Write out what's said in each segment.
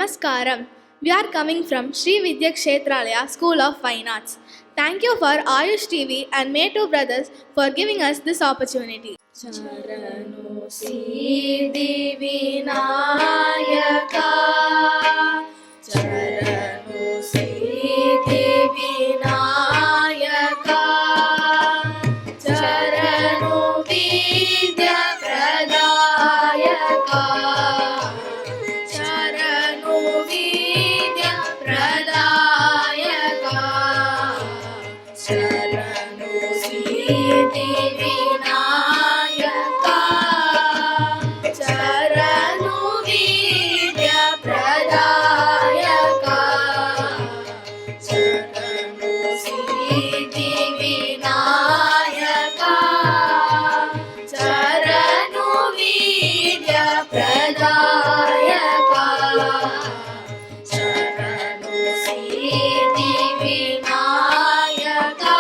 Namaskaram. We are coming from Sri Vidya Kshetralaya School of Fine Arts. Thank you for Ayush TV and Metu Brothers for giving us this opportunity. Charano Siddhi Vinayaka Charano Siddhi Vinayaka Charano Vidya Pradayaka Charano Vidya Pradayaka Charano Siddhi Vinayaka Charano Vidya Pradayaka Charano Siddhi Vinayaka Charano Vidya Pradayaka Charano Siddhi Vinayaka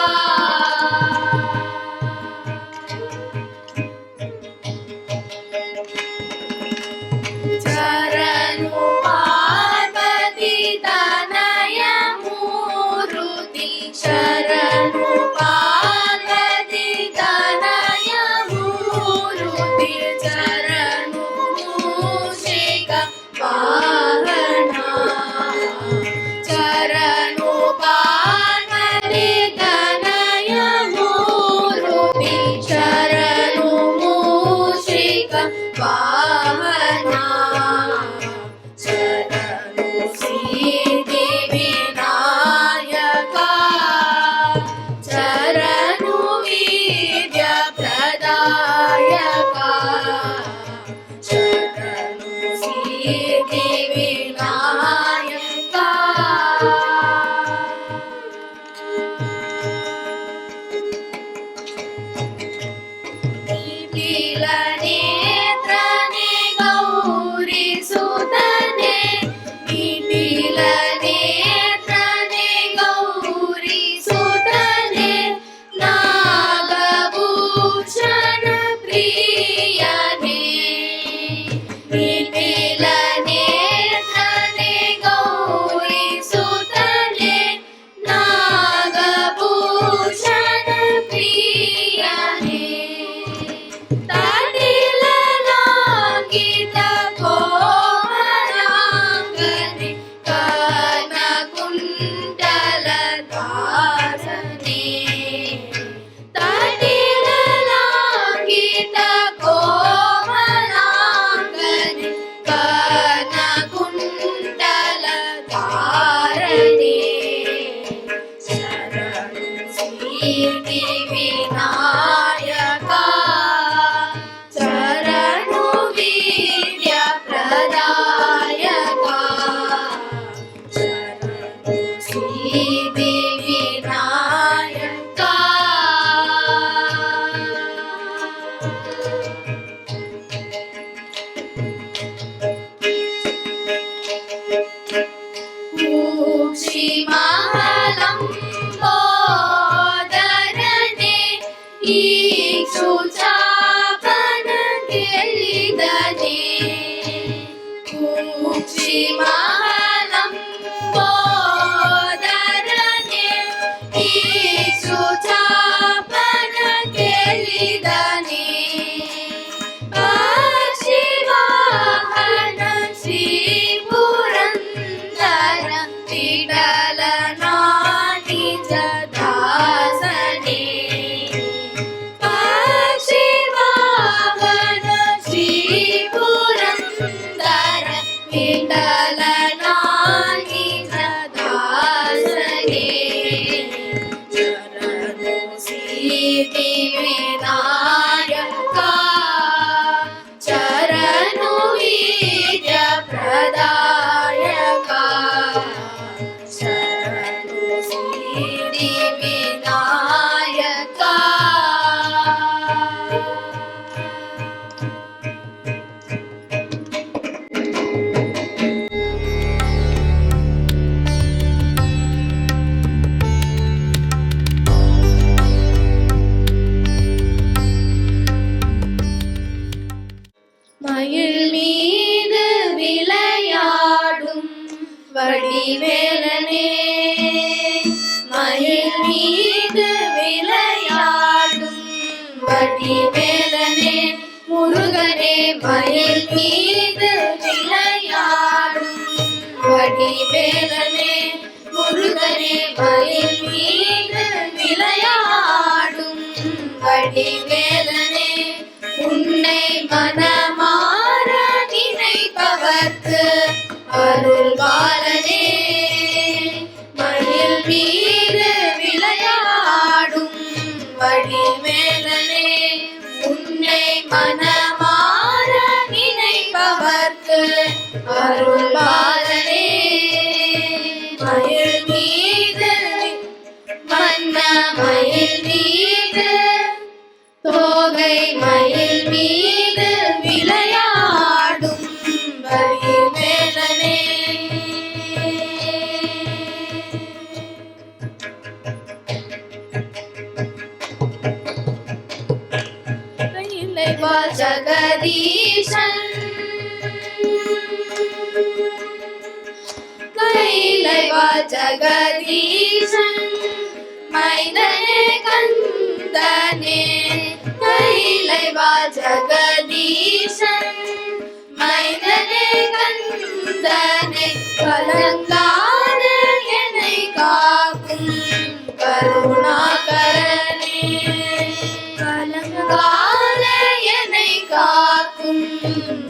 Charano Parvati Tanaya Muruti Charano Parvati Tanaya Muruti Charano Mushika Vahana Charano Parvati Tanaya Muruti Charano Mushika Vahana Charano Siddhi Vinayaka Charano Vidya Pradayaka Charano Siddhi Vinayaka Netrane Gauri Sudane Netrane Gauri Sudane Nagabhushana Priyane Netrane Gauri Sudane Nagabhushana Priyane Tadilalangita Komarangane Kanakuntala Dasane Tadilalangita Komarangane Kanakuntala Dharane Charano Siddhi Vinayaka Charano Vidya Pradayaka Charano Siddhi Vinayaka Kukshimahalam Bodharane Ikshutapana Kelidane Kukshimahalam Bodharane Ikshutapana Kelidane Ashivahana Sri Purandara Vidalanani Jadasane Ashivahana Sri Purandara Vidalanani Jadasane Charano Siddhi Vinayaka Charano Vidya Pradayaka Charano Siddhi Vinayaka மயில் மீது விளையாடும் வடிவேலனே மயில் மீது விளையாடும் வடிவேலனே முருகனே மயில் மீது விளையாடும் வடிவேலனே முருகனே மயில் மீது விளையாடும் வடிவேலனே உன்னை மனமார நினைப்பவர்க்கு அருள்வாளனே மயில் மீது விளையாடும் வடிவேலனே உன்னை மனமார நினைப்பவர்க்கு அருள்வாளனே மயில் மீது வண்ண மயில் மீது தோகை மயில் மீது விளையாடும் வடிவேலனே ஜகதீசன் கைலைவா ஜகதீசன் மைதனே கந்தனே கைலைவா ஜகதீசன் மைதனே கந்தனே கலங்காத என்னை காக்கும் கருணாகரனே கலங்காத என்னை காக்கும்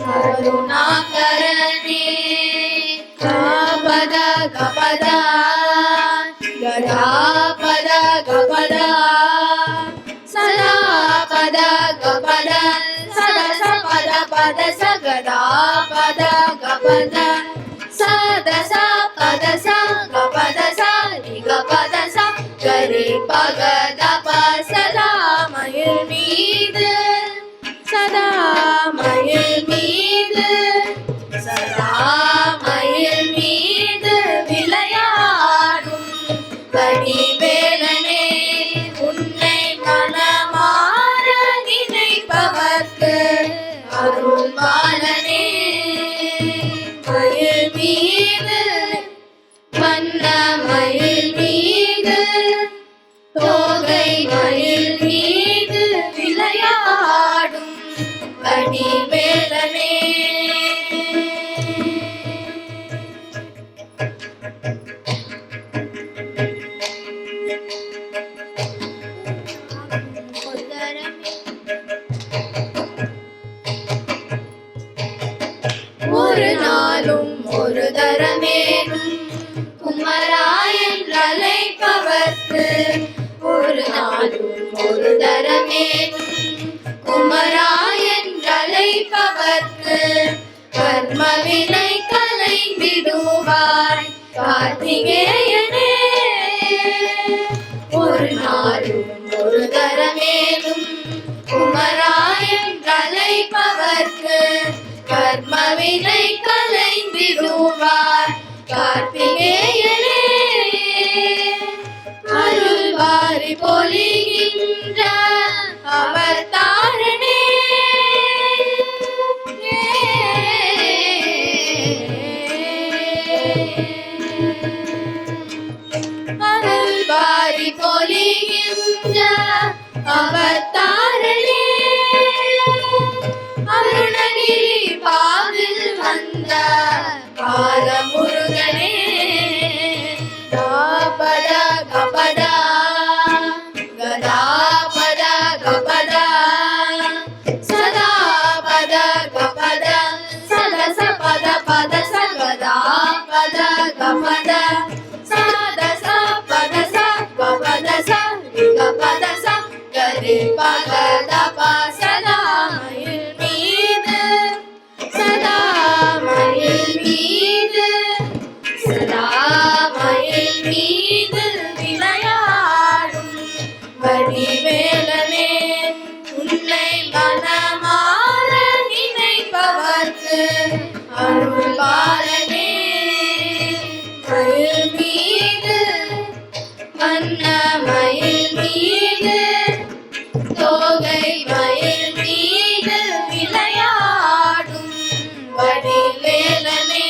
கருணாகரனே கபத கபத கதாபத கபத சதா பத கபத சதச பத பத சகதா பத கபத சதச பத ச கபத ச நிகபத ச கரி பகத பசதா மயில் மீது சதா மயில் மீது சதா மயில் மீது விளையாடும் வடிவேலனே உன்னை மனமார நினைப்பவர்க்கு அருள்வாளனே மயில் மீது வண்ண மயில் மீது தோகை மயில் மீது விளையாடும் வடிவேலனே ஒரு நாளும் ஒரு தரமேனும் குமராயன் அழைப்பவர்க்கு ஒரு நாளும் ஒரு தரமேனும் குமராயன் அழைப்பவர்க்கு கர்மவினை கலைந்திடுவாய் கார்த்திகேயனே ஒரு நாளும் ஒரு தரமேனும் குமராயன் அழைப்பவர்க்கு கர்மவினை கலைந்திடுவார் கார்த்திகேயனே அருள்வாரி பொழிகின்ற அவதாரனே அருள்வாரி பொழிகின்ற அவதாரனே அருணகிரி பாவில் வந்த பாலமுருகனே தாபத கபத கதாபத கபத சதா பத கபத சதச பத பத சகதா பத கபத சதச பத ச கபத ச கபத ச கரி பகத பசதா மயில் மீது சதா மயில் மீது சதா மயில் மீது விளையாடும் வடிவேலனே உன்னை மனமார நினைப்பவர்க்கு அருள்வாளனே மயில் மீது வண்ண மயில் மீது தோகை மயில் மீது விளையாடும் வடிவேலனே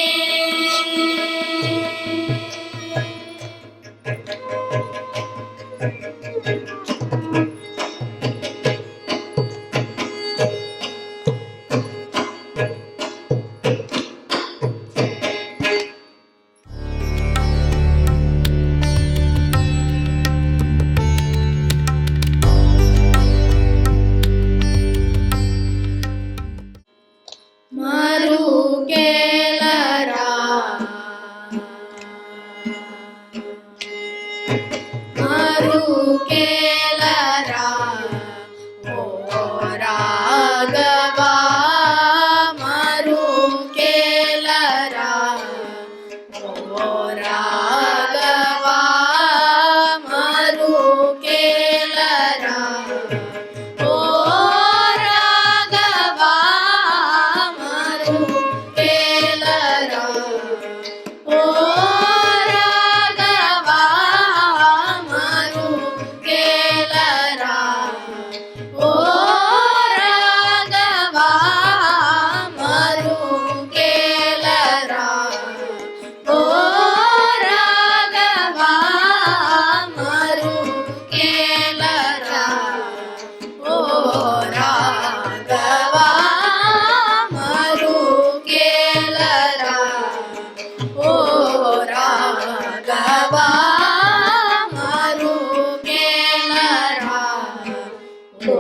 ಕೇಳರಾ ಮರು ಕೇಳರಾ ಓ ರಾಘವ ಮರು ಕೇಳರಾ ಓ ರಾಘವ ಮರು ಕೇಳರಾ ಓ ರಾಘವ ಮರು ಕೇಳರಾ ಓ ರಾಘವ ಮರು ಕೇಳರಾ ಓ ರಾಘವ ಮರು ಕೇಳರಾ ಓ ರಾಘವ ಮರು ಕೇಳರಾ ಓ ರಾಘವ ಮರು ಕೇಳರಾ ಓ ರಾಘವ ಮರು ಕೇಳರಾ ಓ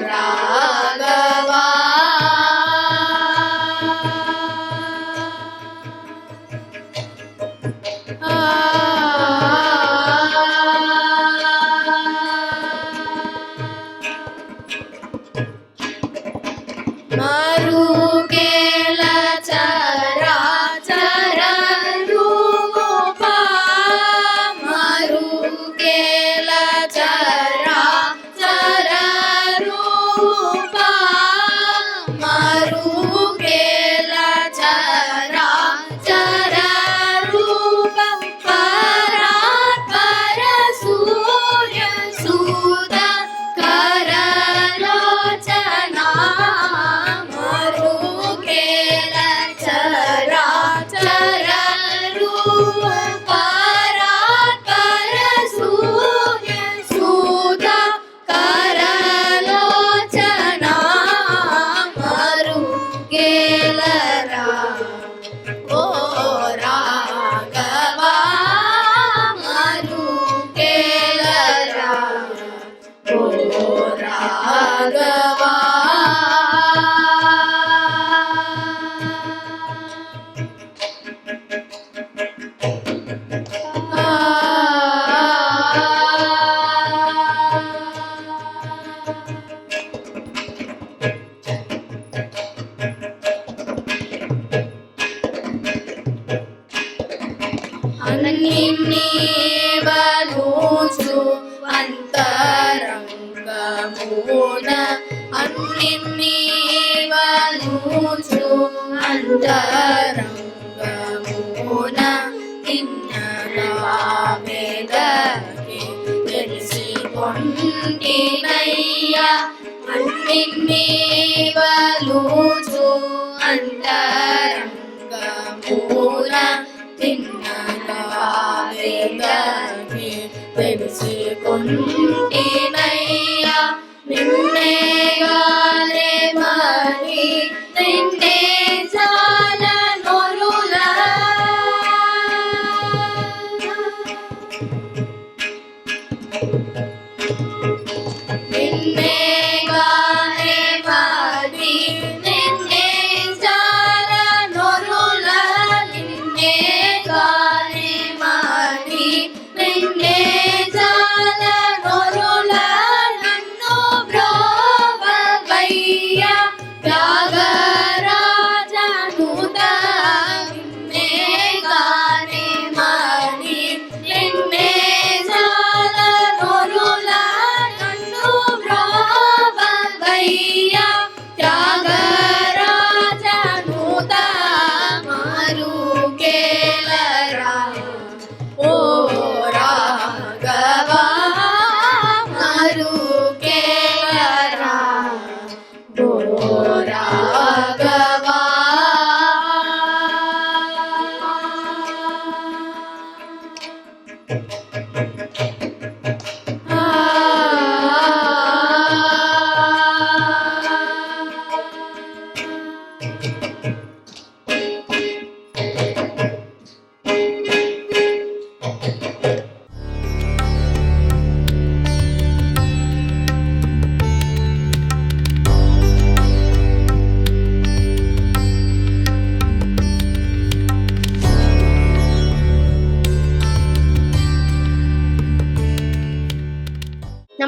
ರಾಘವ ಮರು ಕೇಳ ಚರಾಚರ ರೂಪ ಮರು ಕೇಳ ಚರಾಚರ ರೂಪ ಮರು ಕೇಳ ಚರಾಚರ ರೂಪ ಪರಾತ್ಪರ ಸೂರ್ಯ ಸೂತ ಕರಲೋಚನಾ ಮರು ಕೇಳ ಚರಾಚರ ರೂಪ ಪರಾತ್ಪರ ಸೂರ್ಯ ಸೂತ ಕರಲೋಚನಾ ಮರು ಕೇಳರಾ ಓ ರಾಘವ ಮರು ಕೇಳರಾ ಓ ರಾಘವ ಅನ್ನಿನ್ನೀವಲೂಸು ಅಂತರಂಗಮೂನ ಅನ್ನಿನ್ನೀವಲೂಸು ಅಂತರಂಗಮೂನ ವೇದಕ್ಕೆ ತಿಳಿಸಿಕೊಂಡಿನಯ್ಯ ಅನ್ನಿನ್ನೀವಲೂಸು ಅಂತರಂಗಮೂನ ವೇದಕ್ಕೆ ತಿಳಿಸಿಕೊಂಡಿನಯ್ಯ ನಿನ್ನೆಗಾಲೆ ಮರಿ ನಿನ್ನೆ ಜಾಲ ನೊರುಲ ನಿನ್ನೆಗಾಲೆ ಮರಿ ನಿನ್ನೆ ಜಾಲ ನೊರುಲ ನಿನ್ನೆಗಾಲೆ ಮರಿ ನಿನ್ನೆ ಜಾಲ ನೊರುಲ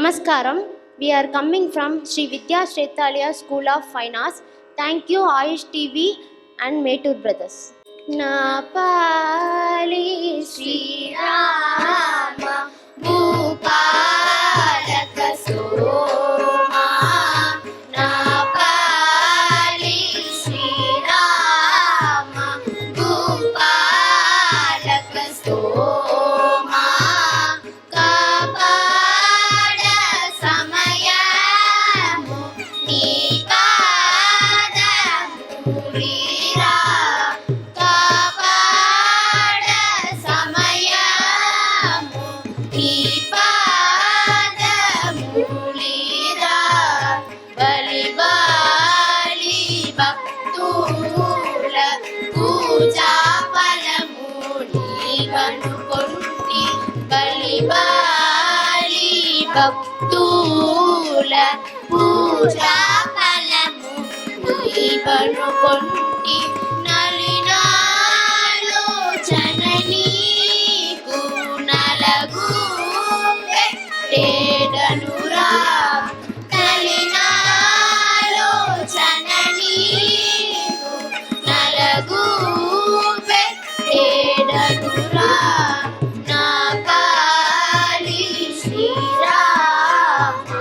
Namaskaram. We are coming from Sri Vidya Kshetralaya School of Fine Arts. Thank you Ayush TV and Metur Brothers. Napali Sri Rama Bhupalaka Soma Napali Sri Rama Bhupalaka Soma Kapada Samayamu Nipada Mulira Kapada Samayamu Nipada Mulira Bali Bali Bhaktula Puja Palamuni Ganukondi Bali Bali Bhaktula Puja Palamuni Ganukondi Nalinalu Janani Kunalagu Pettedanura Nalinalu Janani Kunalagu Pettedanura Napali Sri Rama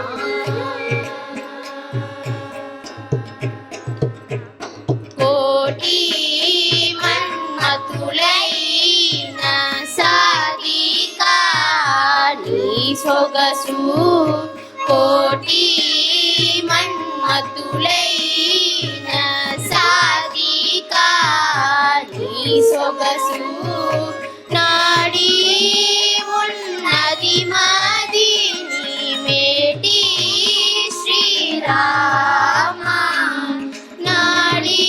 Koti Manmatulaina Sadika Ni Sogasu Koti Manmatulaina Sadika Ni Sogasu Nadi Unnadi Madini Meti Sri Rama Nadi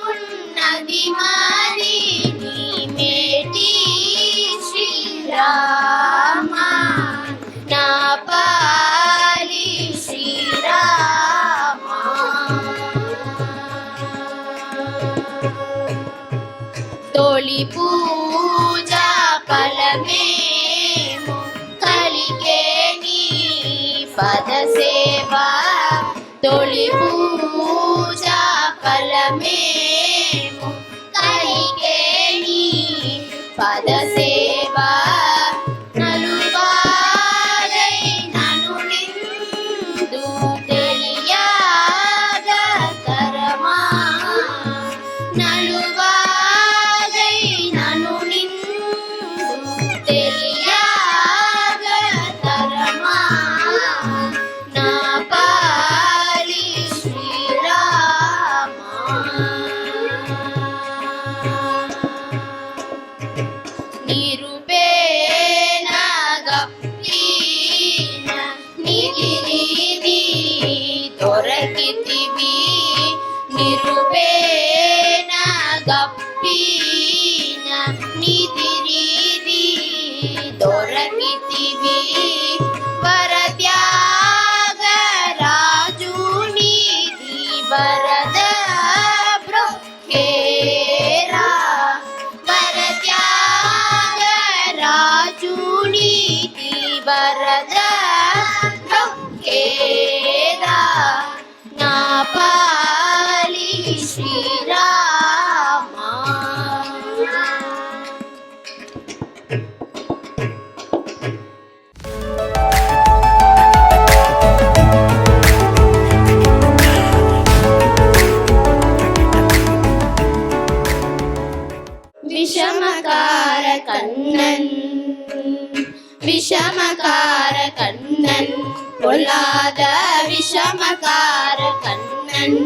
Unnadi Madini Meti Sri Rama Napali Sri Rama Toli Puja Palamemu Kalikeni Pada Seva Toli Puja Palamemu Kalikeni Pada Seva Naluvadai Nanu Nindu Teliyaga Tarama Naluvadai Nanu Nindu Teliyaga Tarama Napali Sri Rama Nirupena Gappina Nidiri Torakitivi Nirupena Gappina Nidiri Torakitivi Varadyaga Rajuniti Varada Brokera Varadyaga Rajuniti Varada Brokera Napali Sri Rama விஷமகார Kannan விஷமகார Kannan பொல்லாத விஷமகார கண்ணன்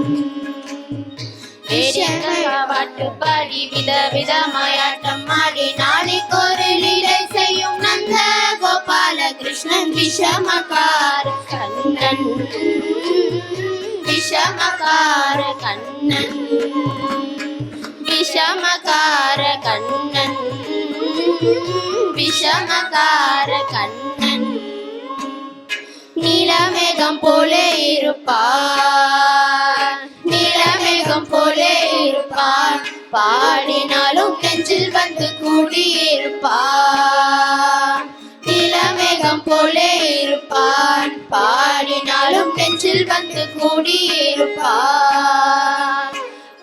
பாட்டுப்பாடி விதவிதமாயாட்டம் ஆடி நாளைக்கொரு லீலை செய்யும் நந்த கோபால கிருஷ்ணன் விஷமகார கண்ணன் விஷமகார கண்ணன் விஷமகார கண்ணன் விஷமகார கண்ணன் நீலமேகம் போலே இருப்பார் நீலமேகம் போலே இருப்பார் பாடினாலும் நெஞ்சில் வந்து கூடியிருப்பார் நீலமேகம் போலே இருப்பார் நெஞ்சில் வந்து கூடியிருப்பார்.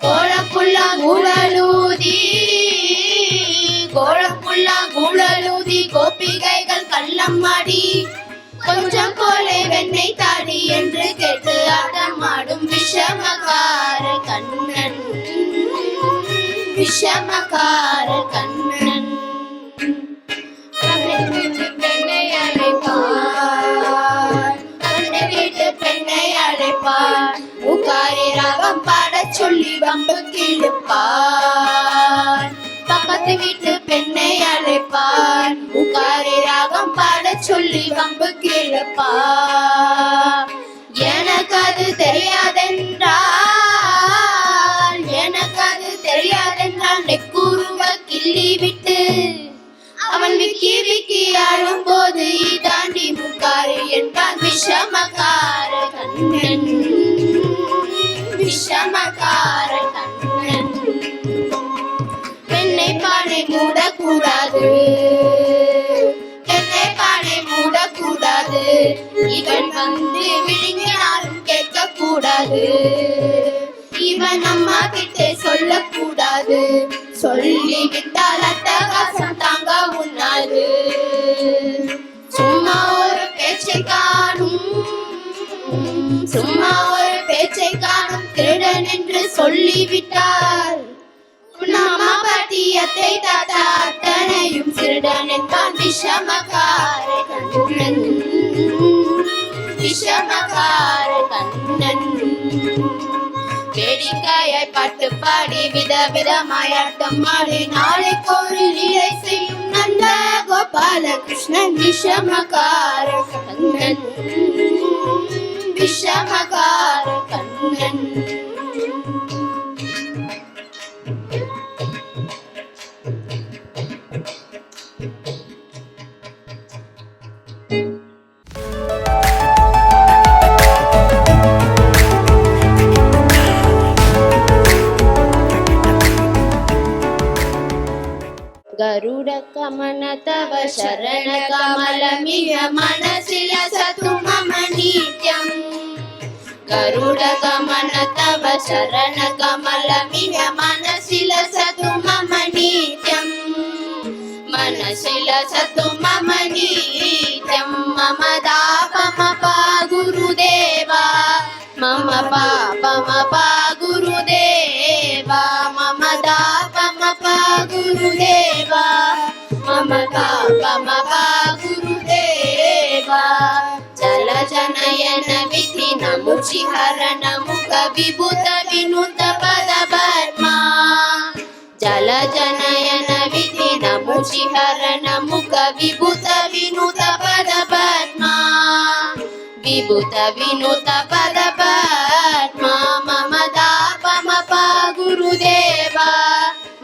கோலப்புள்ளா குழலூதி கோலப்புள்ளா குழலூதி கோபிகைகள் கள்ளம்மாடி கொஞ்சம் போலே வெண்ணை தாடி என்று கேட்டு ஆட்டமாடும் விஷமகார கண்ணன் விஷமகார கண்ணன். பெண்ணை அழைப்பார் கண்ணை வீட்டு பெண்ணை அழைப்பார் உக்காரி ராகம் பாடச் சொல்லி வம்பு கிழுப்பார். பக்கத்து வீட்டு பெண்ணை அழைப்பார் உக்காரி ராகம் பாடச் சொல்லி வம்பு கிழப்பார். எனக்கு அது தெரியாதென்றால் எனக்கு அது தெரியாதென்றால் நெக்குருவ கிள்ளி விட்டு அவன் விக்கி விக்கி ஆடும் போது தாண்டி முக்காரி என்பான் விஷமகார கண்ணன் விஷமகார கண்ணன். பெண்ணை பானை மூடக்கூடாது பெண்ணை பானை மூடக்கூடாது இவன் வந்து விழுங்கினாலும் கேட்க கூடாது. இவன் அம்மா கிட்டே சொல்லக்கூடாது சொல்லி விட்டால் அட்டகாசம் தாங்க உண்ணாது. சும்மா ஒரு பேச்சை காணும் சும்மா ஒரு பேச்சை காணும் திருடன் என்று சொல்லிவிட்டார். அம்மா பாட்டி அத்தை தாத்தா அத்தனையும் திருடன் என்பான் விஷமகார கண்ணன் விஷமகார கண்ணன். வேடிக்கையாய் பாட்டு பாடி விதவிதமாய் ஆட்டம் ஆடி நாளைக்கு ஒரு லீலை செய்யும் நல்ல கோபாலகிருஷ்ணன் விஷமகார கண்ணன் விஷமகார கண்ணன். ಗರುಡ ಕಮನ ತವ ಶರಣ ಕಮಲ ಮಿಹ ಮನಸಿಲ ಸತು ಮಮ ನಿತ್ಯಂ. ಗರುಡ ಕಮನ ತವ ಶರಣ ಕಮಲ ಮಿಹ ಮನಸಿಲ ಸತು ಮಮ ನಿತ್ಯಂ. ಮನಸಿಲ ಸತು ಮಮ ನಿತ್ಯಂ. ಮಮ ದಾಪ ಮಪ ಗುರುದೇವ ಮಮ ಪಾಪ ಮಪ ಗುರುದೇವ ಮಮ ದಾಪ ಮಪ ಗುರುದೇವ ಮಮ ಪಾಪ ಮಪ ಗುರುದೇವ. ಜಲ ಜನಯನ ವಿಧಿ ನಮುಚಿ ಹರಣ ಮುಖ ವಿಭೂತ ವಿನುತ ಪದ ಪದ್ಮ. ಜಲ ಜನಯನ ವಿಧಿ ನಮುಚಿ ಹರಣ ಮುಖ ವಿಭೂತ ವಿನುತ ಪದ ಪದ್ಮ. ವಿಭೂತ ವಿನುತ ಪದ ಪದ್ಮ. ಮಮ ದಾಪ ಮಪ ಗುರುದೇವ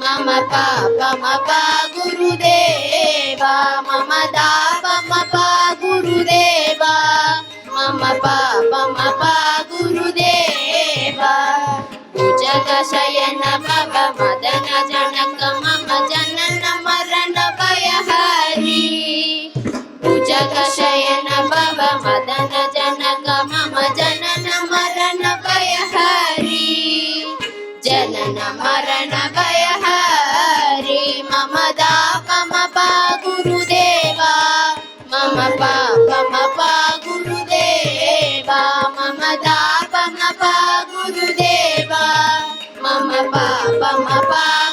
ಮಮ ಪಾಪ ಮಪ ಗುರುದೇವ ಮಮ ದಾಪ ಮಪ ಗುರುದೇವ ಮಮ ಪಾಪ ಮಪ ಗುರುದೇವ. ಭುಜಗ ಶಯನ ಭವ ಮದನ ಜನಕ ಮಮ ಜನನ ಮರಣ ಭಯ ಹರಿ. ಭುಜಗ ಶಯನ ಭವ ಮದನ ಜನಕ ಮಮ ಜನನ ಮರಣ ಭಯ ಹರಿ. ಜನನ ಮರಣ ಭಯ ಹರಿ. ಮಮ ದಾಪ ಮಪ ಗುರುದೇವ ಮಮ ಪಾಪ ಮಪ ಗುರುದೇವ ಮಮ ದಾಪ ಮಪ ಗುರುದೇವ ಮಮ ಪಾಪ ಮಪ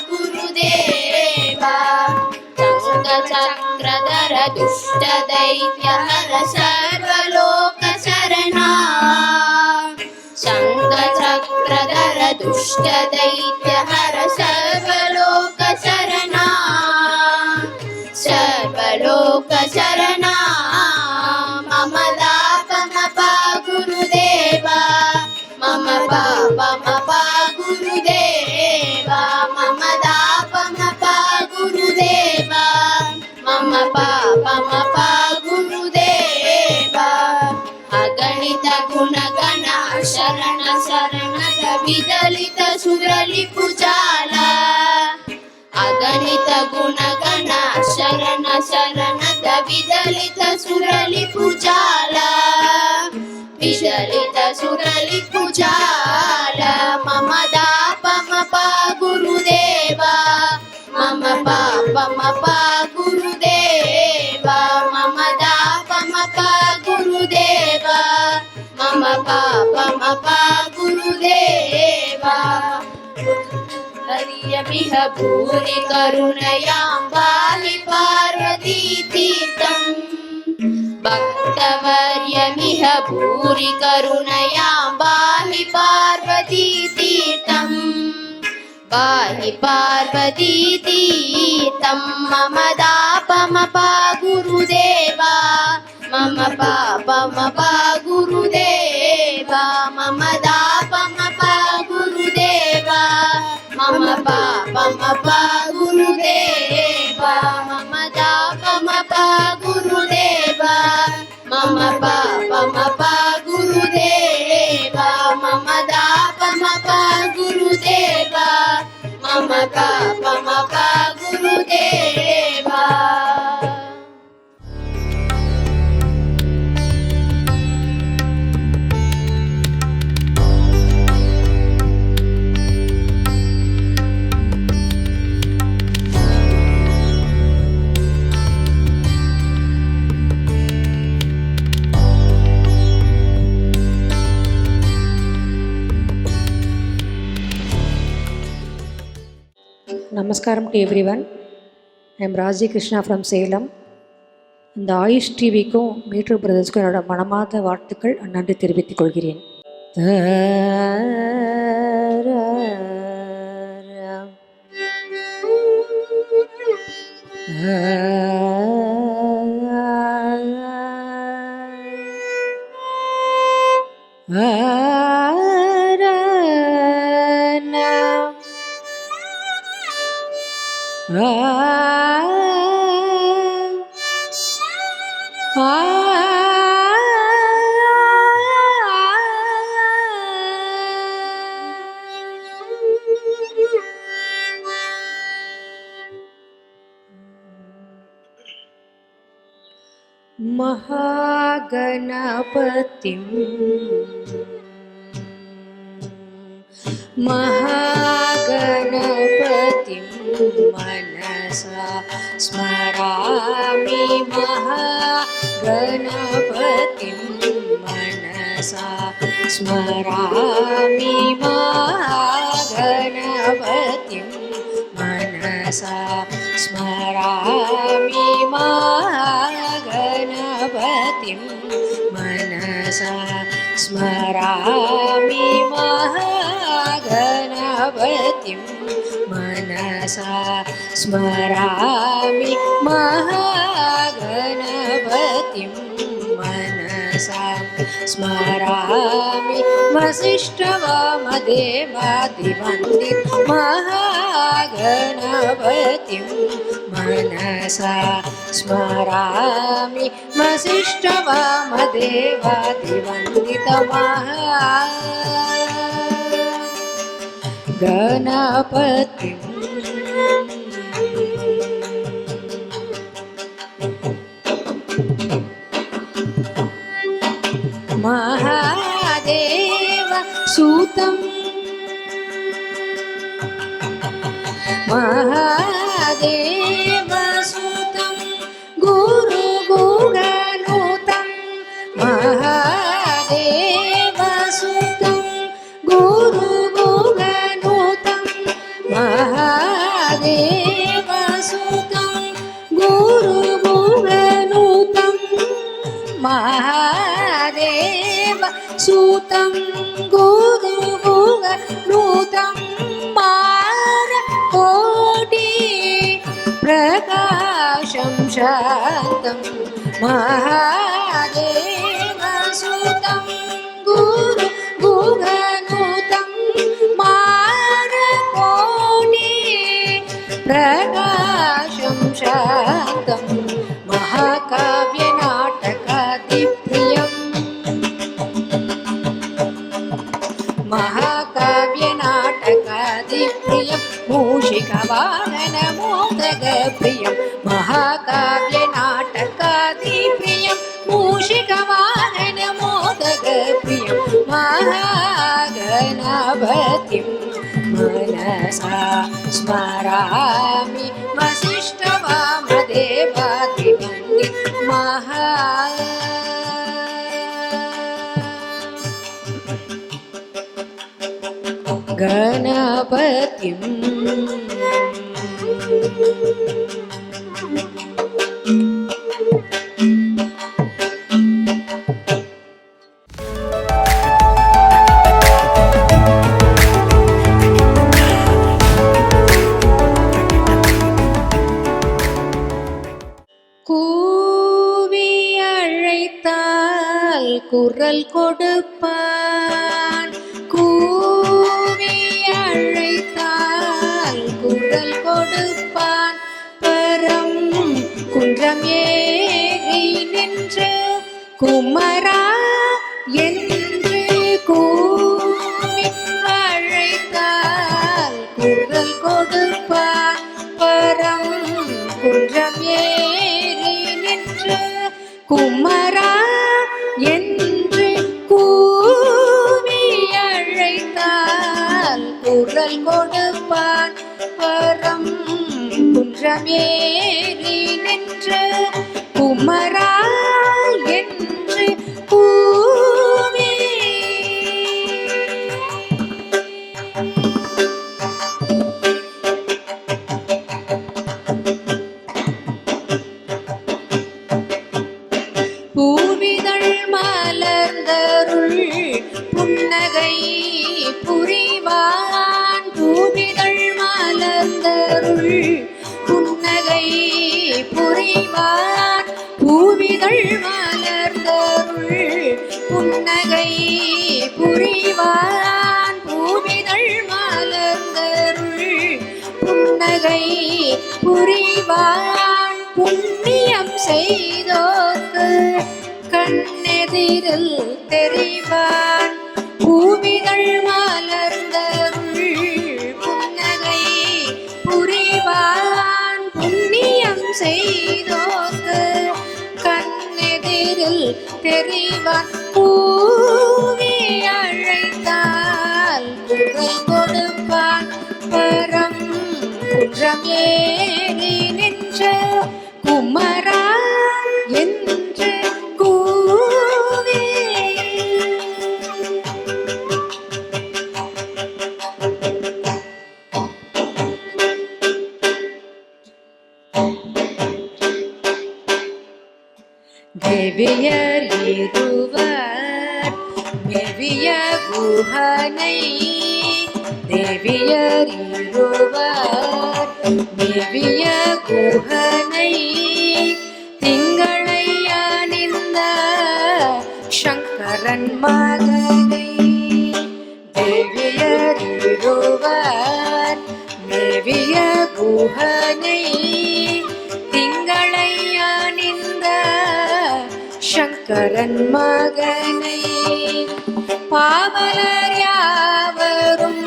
ಗುರುದೇವ. ಚಂಗ ಚಕ್ರಧರ ದುಷ್ಟ ದೈತ್ಯ ಹರ ಸರ್ವಲೋಕ ಶರಣ. ಶಂಖ ಚಕ್ರಧರ ದುಷ್ಟ ದೈತ್ಯ ಹರ ಸರ್ವಲೋಕ ಶರಣ. ಸರ್ವಲೋಕ ಶರಣ. ಮಮ ದಾಪ ಮಪ ಗುರುದೇವ ಮಮ ಪಾಪ ಮಪ ಗುರುದೇವ ಮಮ ದಾಪ ಮಪ ಗುರುದೇವ ಮಮ ಪಾಪ ಮಪ ಗುರುದೇವ. ಅಗಣಿತ ಗುಣಗಣ ಶರಣ ಶರಣದ ವಿದಲಿತ ಸುರಲಿ ಪುಜಾಲ. ಅಗಣಿತ ಗುಣಗಣ ಶರಣ ಶರಣದ ವಿದಲಿತ ಸುರಲಿ ಪುಜಾಲ. ವಿದಲಿತ సురలిప్పు చాల మమ దాపమ పా గురుదేవ మమ పాపమ పా గురుదేవ మమ దాపమ పా గురుదేవ మమ పాపమ పా గురుదేవ హరియమిహ భూరి కరుణయాం పాహి పార్వతీ తీర్థం భక్తవర్యమిహ భూరి కరుణయాం పాహి పార్వతీ తీర్థం పాహి పార్వతీ తీర్థం మమ దాపమ పా గురుదేవ మమ పాపమ పా గురుదేవ మమ దాపమ పా గురుదేవ మమ పాపమ పా గురుదేవ మమ దాపమ పా గురుదేవ మమ పాపమ పా గురుదేవ మమ దాపమ పా గురుదేవ మమ పాపమ పా గురుదేవ. Namaskaram to everyone. I am Raji Krishna from Salem. இந்த ஆயுஷ் டிவிக்கும் மீட்ரு பிரதர்ஸ்க்கும் என்னோட மனமார்ந்த வாழ்த்துக்கள் நன்றி தெரிவித்துக் கொள்கிறேன். महागणपतिं मनसा स्मरामि महागणपतिं मनसा स्मरामि महागणपतिं मनसा स्मरामि महागणपतिं मनसा स्मरामि महागणपतिं मनसा स्मरामि महागणपतिं मनसा स्मरामि वसिष्ठवामदेवादिवन्दित महागणपतिं मनसा स्मरामि वसिष्ठवामदेवादिवन्दित महागणपतिं महादेव सूतं महादेव सूतं गुरुगुगनुतं महादेव सूतं गुरुगुगनुतं महादेव सूतं गुरुगुगनुतं महादेव सूतं गुरुगुगनुतं मारकोटि प्रकाशं शान्तं महादेव सूतं गुरुगुगनुतं मारकोटि प्रकाशं शान्तं महाकाव्यनाटकादिप्रियम् महाकाव्यनाटकादिप्रियं मूषिकवाहनमोदकप्रियं महाकाव्यनाटकादिप्रियं मूषिकवाहनमोदकप्रियं गणपतिं मनसा स्मरामि वसिष्ठवामदेवादिवन्दितमहा गणपतिं கூவி அழைத்தால் குரல் கொடுப்பான் கூவி அழைத்தால் குரல் கொடுப்பான் பரம் குன்றம் ஏறி நின்று குமரா என்று கூவி அழைத்தால் குரல் கொடுப்பான் பரம் குன்றம் ஏறி நின்று குமரா என்று கூவி அழைத்தால் குரல் கொடுப்பான் பரம் குன்றம் ஏறி நின்று குமரா என்று கூவி பூவிதழ் மலர்ந்தருள் புன்னகை புரிவான் பூவிதழ் மலர்ந்தருள் புன்னகை புரிவான் பூவிதழ் மலர்ந்தருள் புன்னகை புரிவான் பூவிதழ் மலர்ந்தருள் புன்னகை புரிவான் புண்ணியம் செய்தோர்க்கு கண்ணெதிரில் தெரிவான் பூவிதழ் மலர்ந்தருள் புன்னகை புரிவான் புண்ணியம் செய்தோர்க்கு கண்ணெதிரில் தெரிவான் பூவி அழைத்தால் குரல் கொடுப்பான் பரம் குன்றம் ஏறி நின்ற குமரா என்று கூவி தேவியர் இருவர் மேவிய குஹனை தேவியர் இருவர் மேவிய குஹனை திங்களை அணிந்த சங்கரன் மகனை தேவியர் இருவர் மேவிய குஹனை திங்களை அணிந்த சங்கரன் மகனை பாவலர் யாவரும்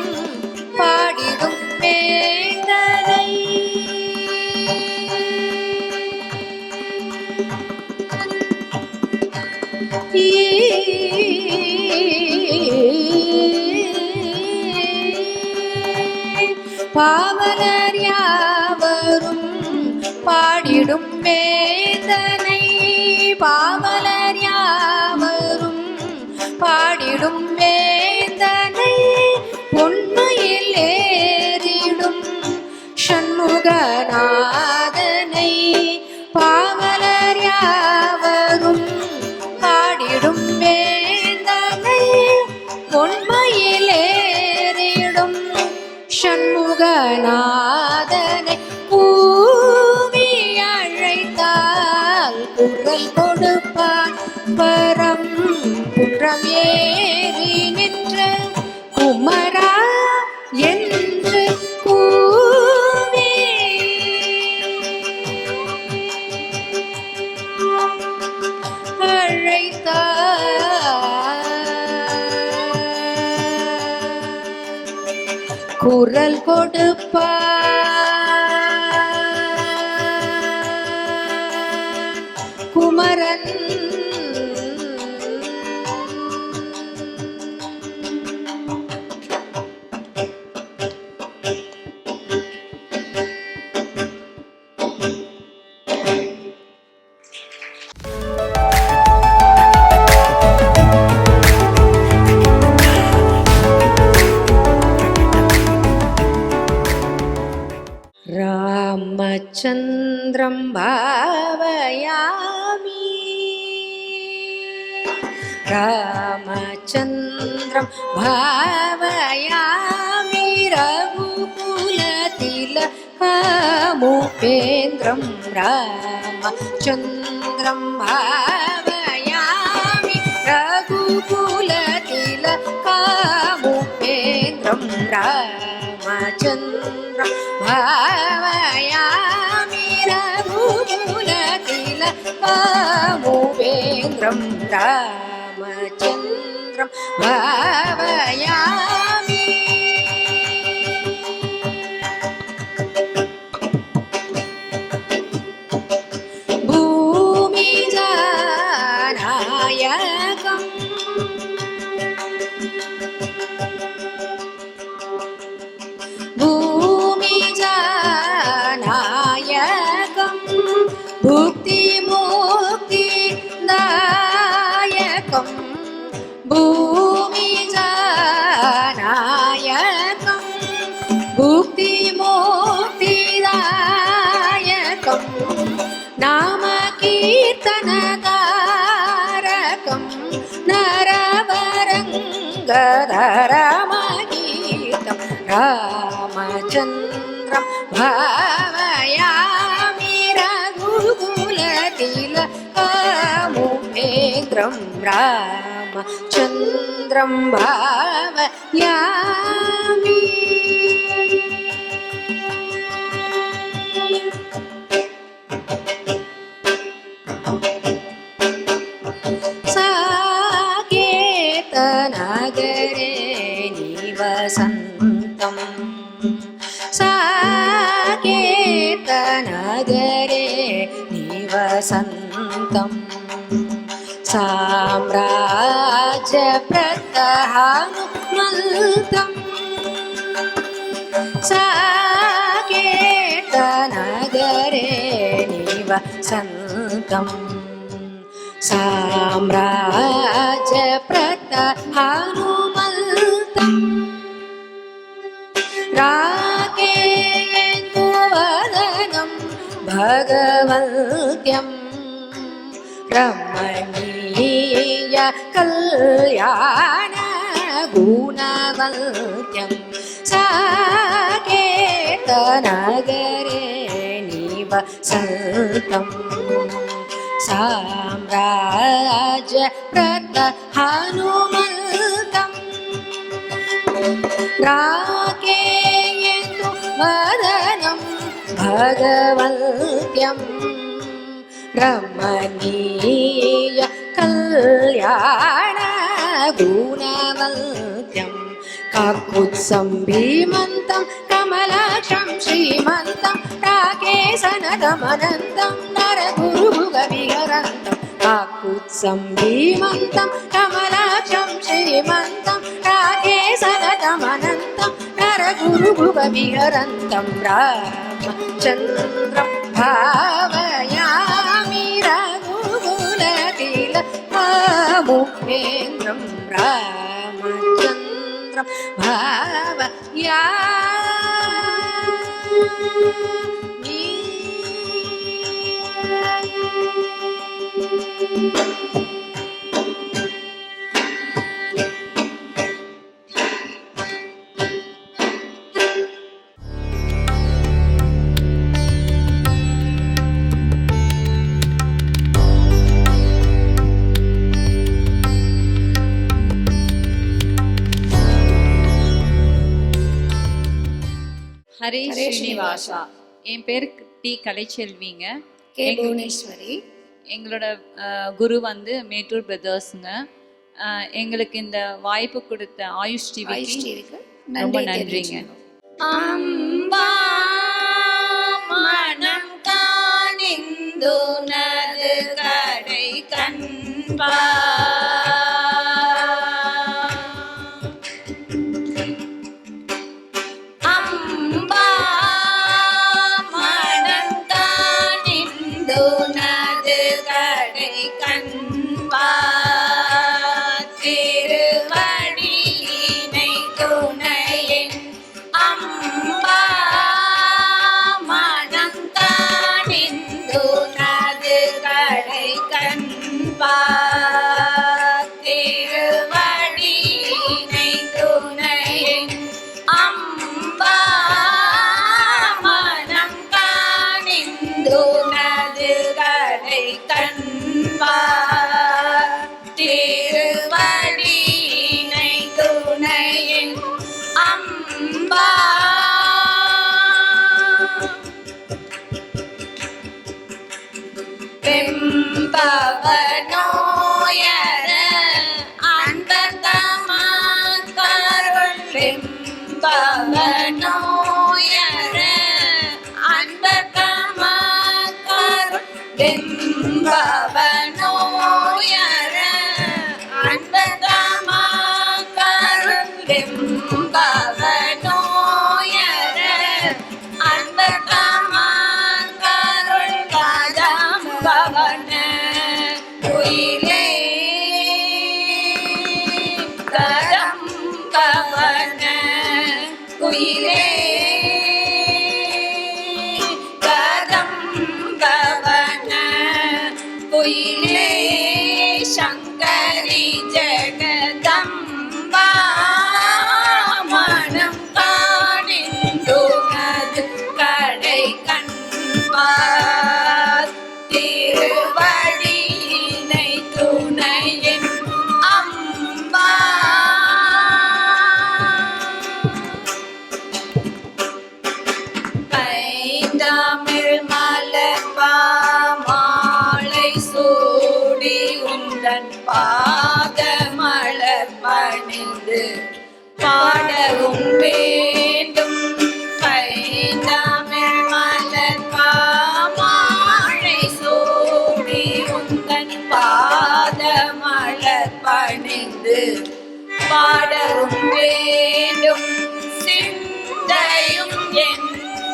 பாடிடும் வேந்தனை பாவலர் யாவரும் பாடிடும் வேந்தனை பாவலர் யாவரும் பாடிடும் வேந்தனை பொன்மையில் ஏறிடும் சண்முகநாதனை பாவலர் யாவரும் பாடிடும் வேந்தனை பொன்மையில் ஏறிடும் சண்முகநாதனை கூவி அழைத்தால் குரல் கொடுப்பான் பரம் குன்றம் ஏறி நின்ற குமரா என்று கூவி அழைத்தால் குரல் கொடுப்பான் குமரன் रामचन्द्रं भावयामि रामचन्द्रं भावयामि रघुकुलतिलकमुपेन्द्रं रामचन्द्रं भावयामि रघुकुलतिलकमुपेन्द्रं रामचन्द्रं भावयामि रघुकुलतिलकमुपेन्द्रं रामचन्द्रं भावयामि भूमिजानायकम् भूमिजानायकं भुक्तिमुक्तिदायकं भूमिजानायकं भुक्तिमुक्तिदायकं नामकीर्तनकारकं नरवरङ्गधरमगीतं रामचन्द्रं भावयामि रघुकुलतिलकमुपेन्द्रं रामचन्द्रं भावयामि साकेतनगरे निवसन्तं साकेतनगरे निवसन्तं साम्राज्यप्रतहानुमल्तं साकेतनगरे निवसन्तं साम्राज्यप्रतहानुमल्तं राकेन्दुवदनं भगवन्त्यं रमणीय कल्याणगुणवन्त्यं साकेतनगरे निवसन्तं साम्राज्यप्रतहानुमल्तं राकेन्दुवदनं भगवन्त्यं रमणीय कल्याणगुणवन्त्यं काकुत्सं भीमन्तं कमलाक्षं श्रीमन्तं राकेशनगमनन्तं नरगुरुभुगविहरन्तं काकुत्सं भीमन्तं कमलाक्षं श्रीमन्तं राकेशनगमनन्तं नरगुरुभुगविहरन्तं रामचन्द्रं भावयामि रघुकुलतिलकमुपेन्द्रं रामचन्द्रं भावयामि ஹரே ஸ்ரீனிவாசா. என் பேர் டி கலைச்செல்விங்க. கே புவனேஸ்வரி. எங்களோட குரு வந்து மேட்டூர் பிரதர்ஸுங்க. எங்களுக்கு இந்த வாய்ப்பு கொடுத்த ஆயுஷ் டிவிக்கு ரொம்ப நன்றிங்க. அம்பா மனம் காணிந்து நது கடை கண்பா அம்பா மனம் காணிந்து நது கடை கண்பா திருவடியினை துணையின் அம்பா பாடவும் வேண்டும் சிந்தையும் என்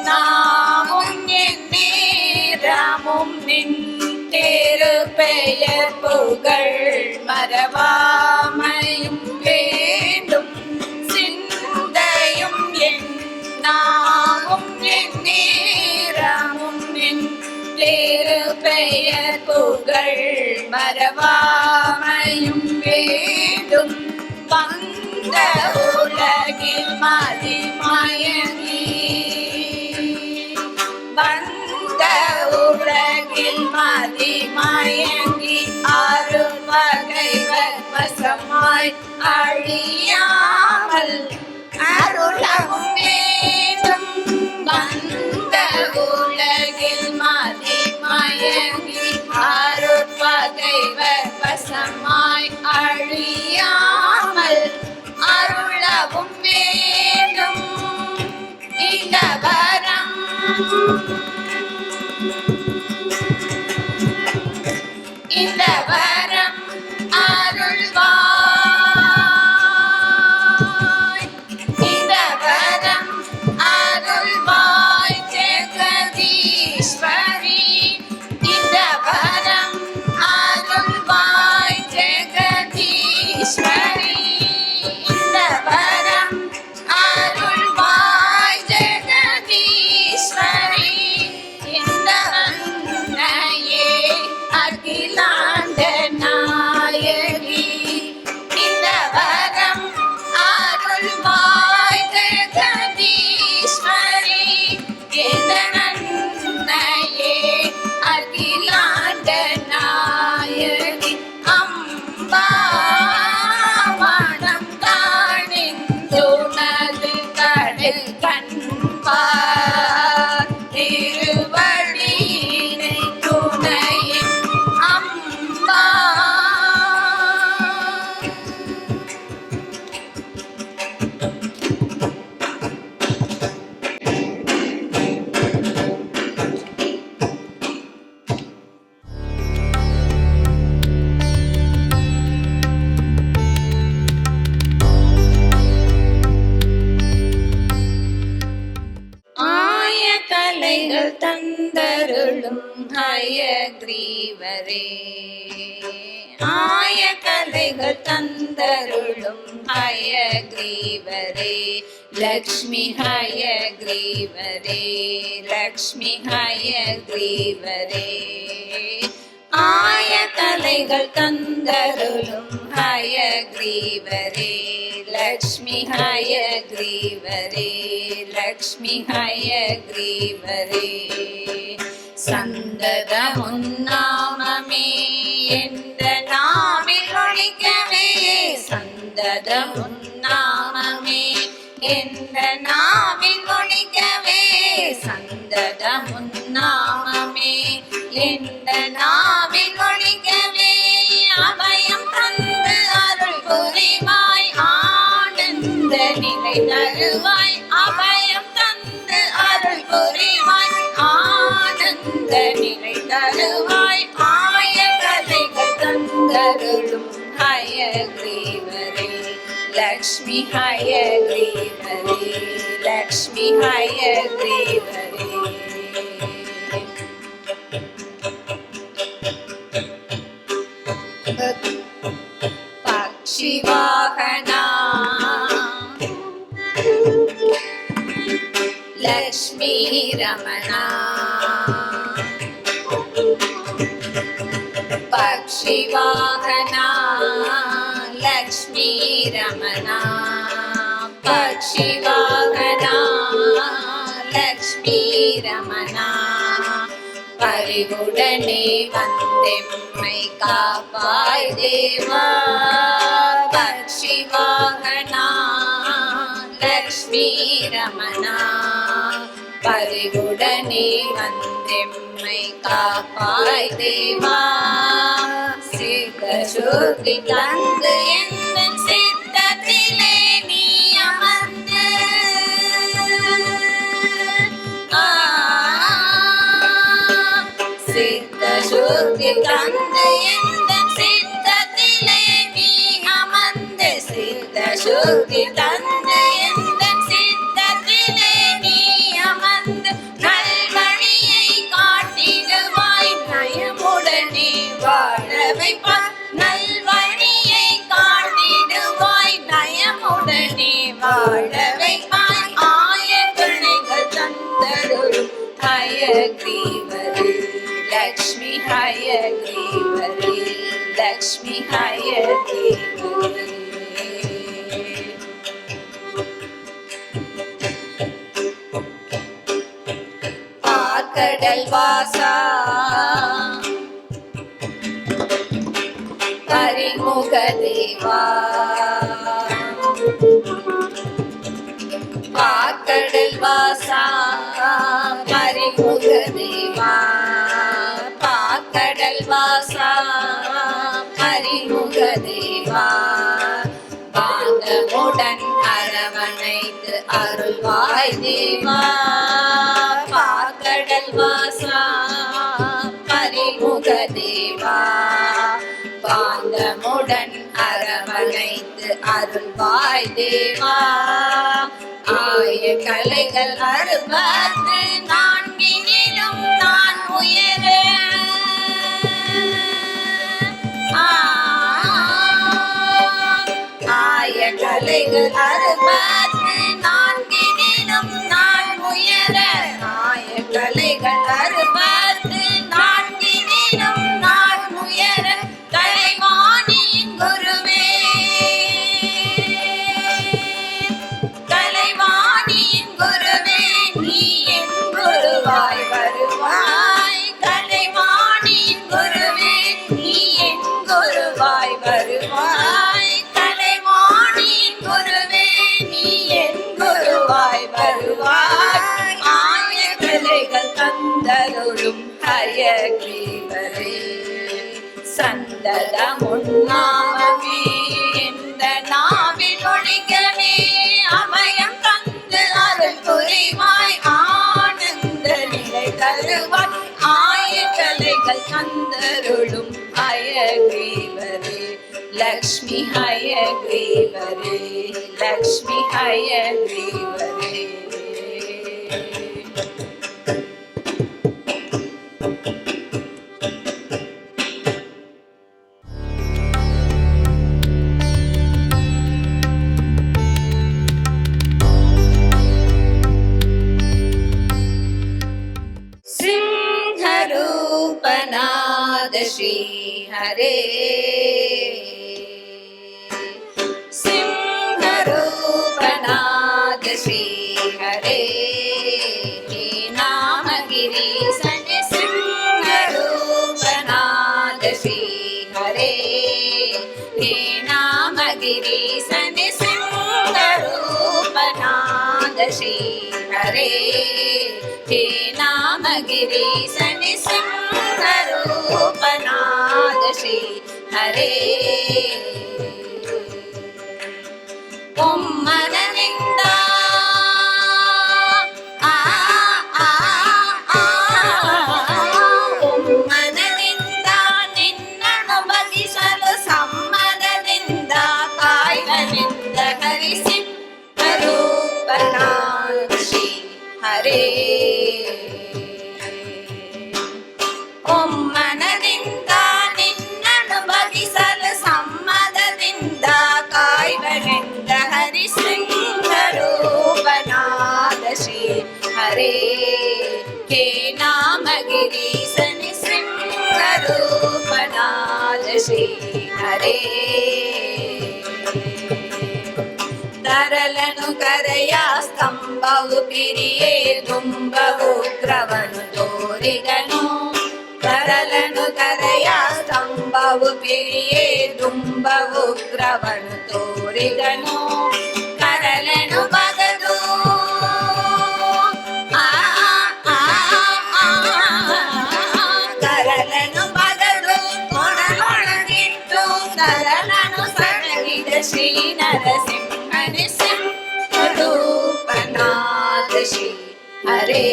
நாமும் என் நேரமும் நின் திரு பெயர் புகழ் மறவாமையும் வேண்டும் சிந்தையும் என் நாமும் என் நேரமும் நின் திரு பெயர் புகழ் மறவாமையும் வேண்டும் வந்த உலகில் மதிமயங்கி வந்த உலகில் மதிமயங்கி அருள் வகைவர் வசமாய் அழியாமல் அருளவும் வேண்டும் வந்த உலகில் மதிமயங்கி அருள் வகைவர் வசமாய் அழியாமல் அருளவும் வேண்டும் இந்த வரம் இந்த வரம் அருள்வாய் இந்த வரம் அருள்வாய் ஜெகதீஸ்வரி இந்த வரம் அருள்வாய் ஜெகதீஸ்வரி இந்த வரம் அருள்வாய் ஜெகதீஸ்வரி இந்த அன்னையே அகிலாண்ட நாயகி இந்த வரம் அருள்வாய் ஜெகதீஸ்வரி இந்த அன்னையே அகிலாண்ட நாயகி அம்பா மனம் காணிந்துணது கடல் கண்பார் திருவடியினை துணையின் அம்பா ஆய கலைகள் தந்தருளும் ஹயக்ரீவரே ஆய கலைகள் தந்தருளும் ஹயக்ரீவரே லக்ஷ்மி ஹயக்ரீவரே லக்ஷ்மி ஹயக்ரீவரே ஆய கலைகள் தந்தருளும் ஹயக்ரீவரே லக்ஷ்மி ஹயக்ரீவரே லக்ஷ்மி ஹயக்ரீவரே சந்ததமுன்னாமமே எந்த நாவில் ஒழிக்கவே சந்ததமுன்னாமமே எந்த நாவில் ஒழிக்கவே சந்ததமுன்னாமமே எந்த நாவில் ஒழிக்க அந்த நிலை தருவாய் ஆய கலைகள் தந்தருளும் ஹயக்ரீவரே லக்ஷ்மி ஹயக்ரீவரே லக்ஷ்மி ஹயக்ரீவரே பக்ஷிவாகனா லக்ஷ்மி ரமணா பக்ஷிவாகனா லக்ஷ்மி ரமணா பக்ஷிவாகனா லக்ஷ்மி ரமணா பரிவுடனே வந்தெம்மை காப்பாய் தேவா பக்ஷிவாகனா லக்ஷ்மி ரமணா பரிவுடனே வந்தெம்மை காப்பாய் தேவா சித்த சுத்தி தந்து எந்த சித்தத்திலே நீ அமர்ந்து சித்த சுத்தி தந்து எந்த சித்தத்திலே நீ அமர்ந்து சித்த சுத்தி தந்து எந்த சித்தத்திலே நீ அமர்ந்து நல்வழியை காட்டிடுவாய் நயமுடனே வாழ வைப்பாய் நல்வழியை காட்டிடுவாய் நயமுடனே வாழ வைப்பாய் ஆய துணைகள் தந்தருளும் ஹயக்ரீவரே லக்ஷ்மி ஹயக்ரீவரே லக்ஷ்மி ஹயக்ரீவரே கடல் வாசா பரிமுக தேவா பாக்கடல் வாசா பரிமுக தேவா பாக்கடல் வாசா பரிமுக தேவா பாந்தமுடன் அரவணைத்து அருள்வாய் தேவா பாக்கடல் வாசா பரிமுக தேவா பாந்தமுடன் அரவணைத்து அருள்வாய் தேவா ஆய கலைகள் அறுபத்து நான்கினிலும் நான் உயர ஆய கலைகள் அறுபத்து நான்கினிலும் நான் உயர ஆய கலைகள் அறுபத்து நான்கினிலும் நான் உயர கலைவாணியின் குருவே கலைவாணியின் குருவே நீ என் குருவாய் வருவாய் கலைவாணியின் குருவே நீ என் குருவாய் வருவாய் கலைவாணியின் குருவே நீ என் குருவாய் வருவாய் ஆய கலைகள் தந்தருளும் ஹயக்ரீவரே சந்ததம் உன்னாமமே இந்த நாவில் ஒழிக்கவே அமயம் தந்து அருள் புரிவாய் ஆனந்த நிலை தருவாய் ஆய கலைகள் தந்தருளும் ஹயக்ரீவரே லக்ஷ்மி ஹயக்ரீவரே லக்ஷ்மி ஹயக்ரீவரே सिंहरूपनाद श्री हरे सिंहरूपनाद श्री हरे हे नाम गिरीशन सिंहरूपनाद श्री हरे हे नाम गिरीशन सिंहरूपनाद श्री हरे हे नाम गिरीशन सिंहरूपनाद श्री हरे ओम मननिंद आ आ आ आ हे नामगिरीश नृसिंहरूपनाथ श्री हरे ತರಲನು ಕರೆಯ ಸ್ತಂಭವು ಪಿರಿಯೇ ದುಂಬವು ಉಗ್ರವನು ತೋರಿದನು ತರಲನು ಕರೆಯ ಸ್ತಂಭವು ಪಿರಿಯೇ ದುಂಬವು ಉಗ್ರವನು ತೋರಿದನು ಕರಲನು ಬಗದು ಕರಲನು ಬಗದು ಕೊಡಲೊಳಗಿಟ್ಟು ಕರಲನು ಸಣಗಿದ ಶ್ರೀ ನರಸಿಂಹ ರೂಪನಾಥ ಶ್ರೀ ಹರೇ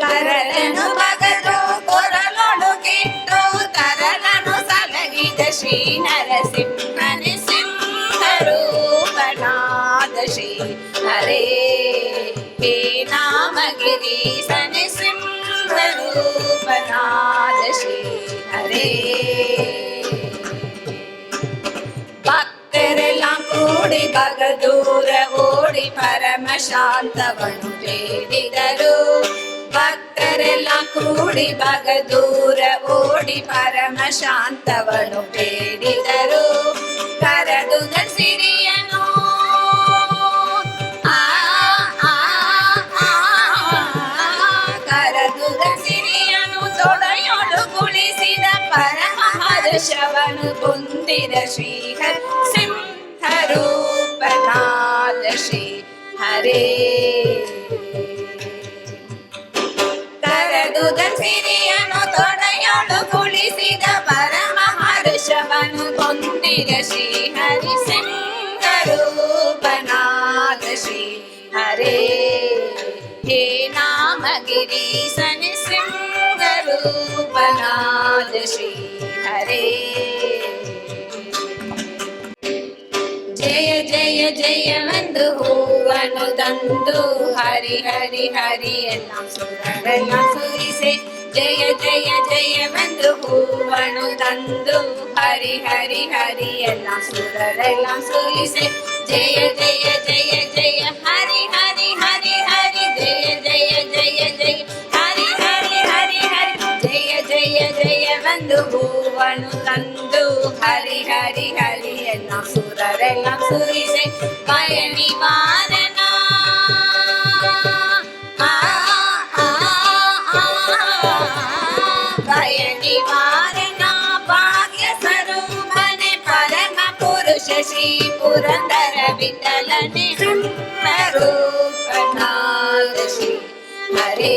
ಕರಲನು ಬಗದು ಕೊರಲೊಳಗಿಟ್ಟು ತರಲನು ಸಲಗಿದ ಶ್ರೀ ನರಸಿಂಹ ರೂಪನಾಥ ಶ್ರೀ ಹರೇ ಹೇ ನಾಮಗಿರೀಶ ನೃಸಿಂಹ ರೂಪನಾಥ ಶ್ರೀ ಹರೇ ಭಕ್ತರೆல்லாம் ಕೂಡಿ ಬಗದೂರ ಓಡಿ ಪರಮ ಶಾಂತವನು ಬೇಡಿದರು ಭಕ್ತರೆಲ್ಲ ಕೂಡಿ ಬಗದೂರ ಓಡಿ ಪರಮ ಶಾಂತವನು ಬೇಡಿದರು ಕರದು ಸಿರಿಯನು ಕರದು ಸಿರಿಯನು ತೊಡೆಯೊಳು ಕುಳಿಸಿದ ಪರಮ ಹರ್ಷವನು ಹೊಂದಿದ ಶ್ರೀಹರ ಸಿಂಹರೂಪನಾಥ ಶ್ರೀ ಹರೇ ಕರದುದ ಸಿರಿಯನು ತೊಡೆಯೊಳು ಕುಳಿಸಿದ ಪರಮ ಹರ್ಷವನು ಹೊಂದಿದ ಶ್ರೀ ಹರಿ ಸಿಂಹರೂಪನಾಥ ಶ್ರೀ ಹರೇ ಹೇ ನಾಮಗಿರೀಶ ನೃಸಿಂಹರೂಪನಾಥ ಶ್ರೀ ಹರೇ ಜಯ ಜಯ ಜಯವೆಂದು ಹೂವನ್ನು ತಂದು ಹರಿ ಹರಿ ಹರಿ ಎಲ್ಲ ಸುರರೆಲ್ಲ ಸುರಿಸೆ ಜಯ ಜಯ ಜಯವೆಂದು ಹೂವನ್ನು ತಂದು ಹರಿ ಹರಿ ಹರಿ ಎಲ್ಲ ಸುರರೆಲ್ಲ ಸುರಿಸೆ ಜಯ ಜಯ ಜಯ ಜಯ ಹರಿ ಹರಿ ಹರಿ ಹರಿ ಜಯ ಜಯ ಜಯ ಜಯ ಹರಿ ಹರಿ ಹರಿ ಹರಿ ಜಯ ಜಯ ಜಯವೆಂದು ಹೂವನ್ನು ತಂದು ಹರಿ ಹರಿ ಹರಿ ಎಲ್ಲ ಸುರರೆಲ್ಲ ಸುರಿಸೆ ಭಯ ನಿವಾರಣ ಭಯ ನಿವಾರಣ ಭಾಗ್ಯ ಸ್ವರೂಪನೆ ಪರಮ ಪುರುಷ ಶ್ರೀ ಪುರಂದರ ವಿಠಲನೆ ರೂಪನಾಥ ಶ್ರೀ ಹರೇ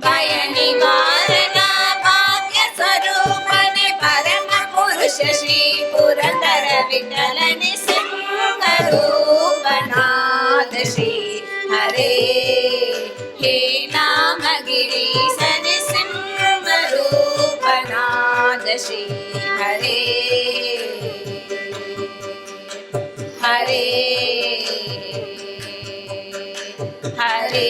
ಭಯ ನಿವಾರಣ ಭಾಗ್ಯ ಸ್ವರೂಪನೆ ಪರಮ ಪುರುಷ ಶ್ರೀ ಪುರಂದರ ವಿಠಲನೆ ಸಿಂಹರೂಪನಾಥ ಶ್ರೀ ಹರೇ ಹೇ ನಾಮಗಿರೀಶ ನೃಸಿಂಹರೂಪನಾಥ ಶ್ರೀ ಹರೇ ಹರೇ ಹರೇ